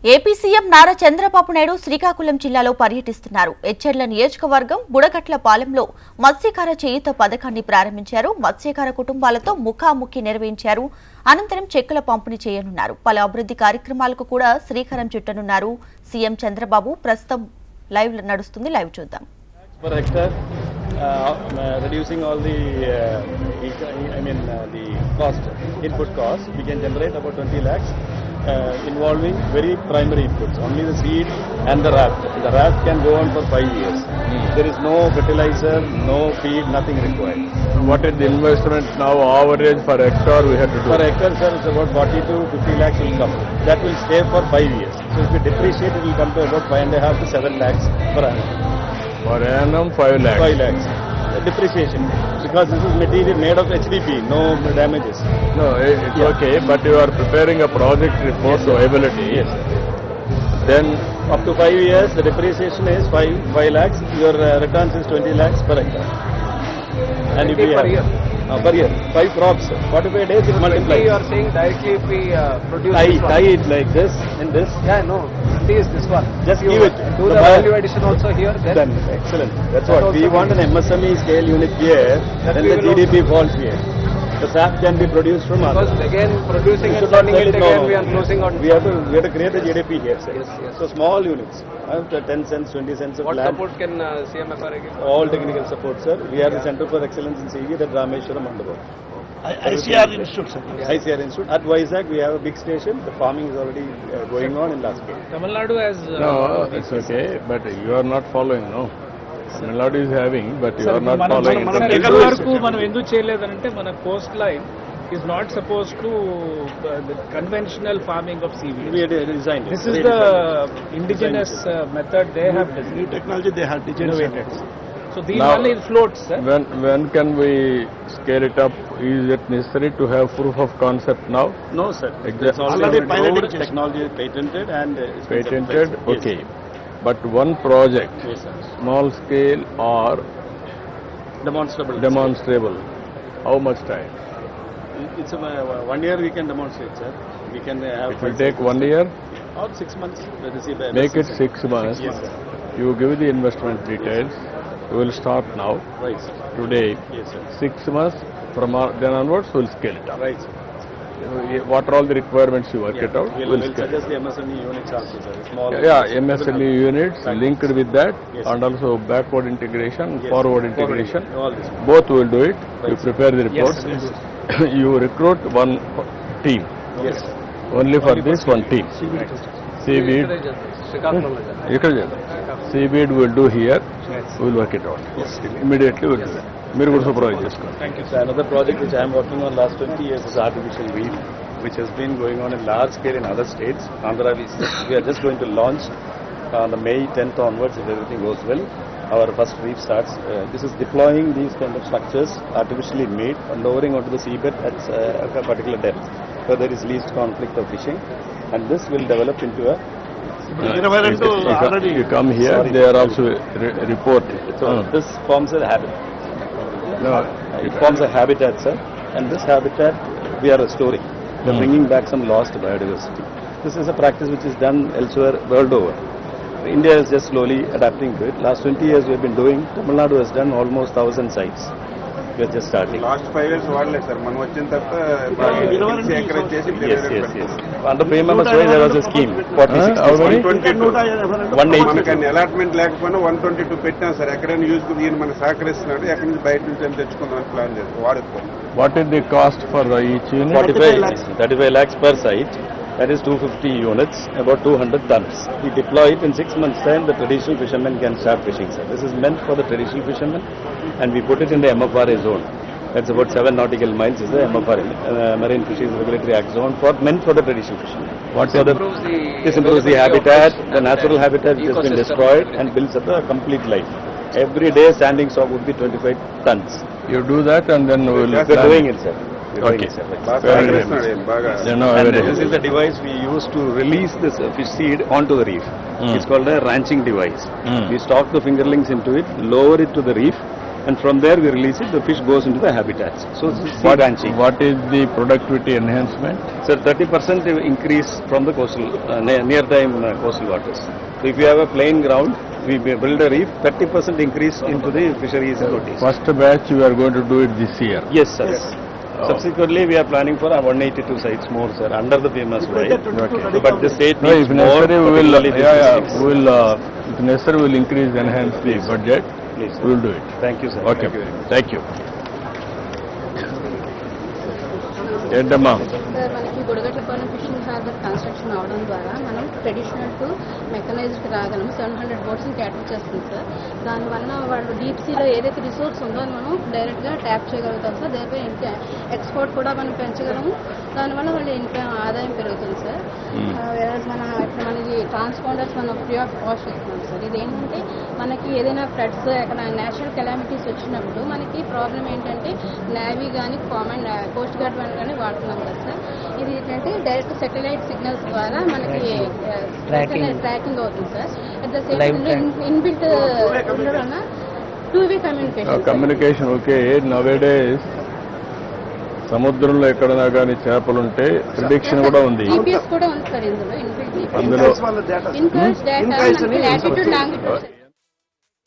AP CM Nara Chandrababu Naidu Srikakulam జిల్లాలో పర్యటిస్తున్నారు. ఎచ్చెర్ల నియోజకవర్గం బుడగట్లపాలెంలో మత్స్యకార చేయూత పథకాన్ని ప్రారంభించారు. మత్స్యకార కుటుంబాలతో ముఖాముఖి నిర్వహించారు. అనంతరం చెక్కుల పంపిణీ చేయనున్నారు. పలు అభివృద్ధి కార్యక్రమాలకు కూడా శ్రీకారం చుట్టనున్నారు. సీఎం చంద్రబాబు ప్రస్తుతం లైవ్ నడుస్తుంది. లైవ్ చూద్దాం. Per hectare, reducing all the the cost, input cost, we can generate about 20 lakhs involving very primary inputs, only the seed and the raft. The raft can go on for 5 years. There is no fertilizer, no feed, nothing required. What is the investment now average per hectare we have to do? Per hectare, sir, it's about 40 to 50 lakhs will come. That will stay for 5 years. So if we depreciate, it will come to about 5.5 to 7 lakhs per annum. Per annum 5 lakhs. 5 lakhs. Depreciation. Because this is material made of HDP, no damages. No, it's okay, but you are preparing a project report to viability. Yes. Then Up to 5 years, the depreciation is 5 lakhs. Your returns is 20 lakhs per hectare. And if we per year? Per year. 5 crops. 45 days it multiplies. You are saying directly if we produce this one. Tie it like this, in this. Yeah, no. This one. Just you give it. Do The the buyer. value addition also here. Then Done. Excellent. That's That what. also We want an MSME scale unit here, That then we the will GDP falls here. The SAP can be produced from because others. again producing We and should not turning sell it it, no, again, no. we are closing on. We have to create a GDP here, sir. Yes, yes. So small units, 10 cents, 20 cents of What land. support can CMFR give? All technical support, sir. We are the Center for Excellence in CV at Rameshwaram Mandapam. ICR Institute, sir. ICR Institute. At Vizag, we have a big station. The farming is already going on in large scale. Tamil Nadu has. no, it's okay, but you are not following, no. Tamil Nadu is having, but you are not following. మనం it. ఎక్కడ వరకు మనం ఎందుకు చేయలేదంటే మన Coast line is not suppose to conventional farming of seaweed. We had designed it. This is the indigenous method they have New technology they had innovated. So these Now- only floats, sir. When can we scale it up? Is it necessary to have proof of concept now? No, sir. Exactly. It's already Already piloted. piloted. Technology is patented and it's been Patented, certified. Yes. okay. But one project, Yes, sir. small scale or Demonstrable. demonstrable, how much time? It's a 1 year we can demonstrate, sir. We can have. It will take 1 year, Or 6 months. Let us see. make it 6 months. Yes, sir. You give the investment details. We will start now, Right, sir. today. Yes, sir. 6 months, from then onwards we will scale it up. Right, sir. What are all the requirements you work it out, We'll we'll scale it suggest the MSME units also, sir. Small. up. Yeah, MSME units linked with that, Yes. and also backward integration, Yes. forward integration. All this. Both will do it. You Right. prepare the reports. You recruit one team. Yes. Only for this one team. Seaweed. Srikakulam. ఇక్కడ చేద్దాం. Seaweed will do here. We will work it out. Immediately we will do that. మీరు కూడా supervise చేసుకోండి. Thank you, sir. Another project which I am working on last 20 years is artificial reef, which has been going on in large scale in other states. Andhra, we are just going to launch on the May 10th onwards if everything goes well. Our first reef starts. This is deploying these kind of structures artificially made and lowering onto the seabed at a particular depth, so there is least conflict of fishing, and this will develop into a. You come here, Sorry. they are also reporting. So this forms a habit. No, It forms a habitat, sir, and this habitat we are restoring. We are bringing back some lost biodiversity. This is a practice which is done elsewhere world over. India is just slowly adapting to it. Last 20 years we have been doing. Tamil Nadu has done almost 1,000 sites. We are just starting. Last 5 years వాడలేదు sir మనం వచ్చిన తర్వాత encourage చేసి Yes. Under PMMSY there was a scheme. 180. మనకి allotment లేకపోయినా 122 పెట్టాం sir ఎక్కడైనా use ఈయన మనకు సహకరిస్తున్నాడు ఎక్కడి నుంచి బయట నుంచి తెచ్చుకుందాం ప్లాన్ చేస్తాం వాడుకోండి. what is the cost for each unit? 35 lakhs per site. That is 250 units, about 200 tons. We deploy it in 6 months' time. The traditional fishermen can start fishing, sir. This is meant for the traditional fishermen, and we put it in the MFRA zone. That's about 7 nautical miles is the MFRA, Marine Fisheries Regulatory Act zone, meant for the traditional fishermen. What So is this improves the habitat, the natural habitat which has been ecosystem. destroyed, and builds up a complete life. Every day standing stock would be 25 tons. You do that and then we will. We're doing it, sir. We're doing Okay. it, sir. బాగా Very సహకరిస్తున్నాడు ఈయన బాగా. They know And everything. this is the device we use to release this fish seed onto the reef. It's called a ranching device. We stock the fingerlings into it, lower it to the reef, and from there we release it, the fish goes into the habitats. So this is sea ranching. What is the productivity enhancement? So 30% increase from the coastal, near-time coastal waters. So if you have a plain ground, we build a reef, 30% increase into the fisheries and routes. First batch you are going to do it this year. Yes, sir. Subsequently, we are planning for 182 sites more, sir, under the famous way. Okay. But the state No, needs if more. necessary, we will, particularly these districts. we will, if necessary, we will increase, enhance the budget. Please, We will do it. thank you, sir. Okay, Thank you very much. thank you. ఏంటమ్మా sir మనకి గుడగట్లపాలెం fishing harbour construction అవడం ద్వారా మనం traditional to మెకనైజ్డ్కి రాగలం 700 బోట్స్ని క్యాటర్ చేస్తుంది sir. దానివల్ల వాళ్ళు deep సీలో ఏదైతే resource ఉందో అది మనం డైరెక్ట్గా ట్యాప్ చేయగలుగుతాం సార్. దేనిపై ఇంకా ఎక్స్పోర్ట్ కూడా మనం పెంచగలము. దానివల్ల వాళ్ళ ఇంకా ఆదాయం పెరుగుతుంది సార్. మన ఇప్పుడు మనకి ట్రాన్స్పాండర్స్ మనం ఫ్రీ ఆఫ్ కాస్ట్ ఇస్తున్నాం సార్. ఇదేంటంటే మనకి ఏదైనా ఫ్లడ్స్ ఎక్కడ నేచురల్ కెలామిటీస్ వచ్చినప్పుడు మనకి ప్రాబ్లం ఏంటంటే నేవీ కానీ కామన్ కోస్ట్ గార్డ్ కానీ వాడుతున్నాం కదా సార్. ఇది ఏంటంటే డైరెక్ట్ సెటిలైట్ సిగ్నల్స్ ద్వారా మనకి ట్రాకింగ్ అవుతుంది sir. At the same time inbuilt ఉండడం వల్ల 2-way communication. Communication okay. Nowadays సముద్రంలో ఎక్కడైనా కానీ చేపలుంటే ప్రిడిక్షన్ కూడా ఉంది. GPS కూడా ఉంది సార్ ఇందులో. ఇన్బిల్ట్ అందులో ఇన్కర్స్ డేటా లాటిట్యూడ్ లాంగిట్యూడ్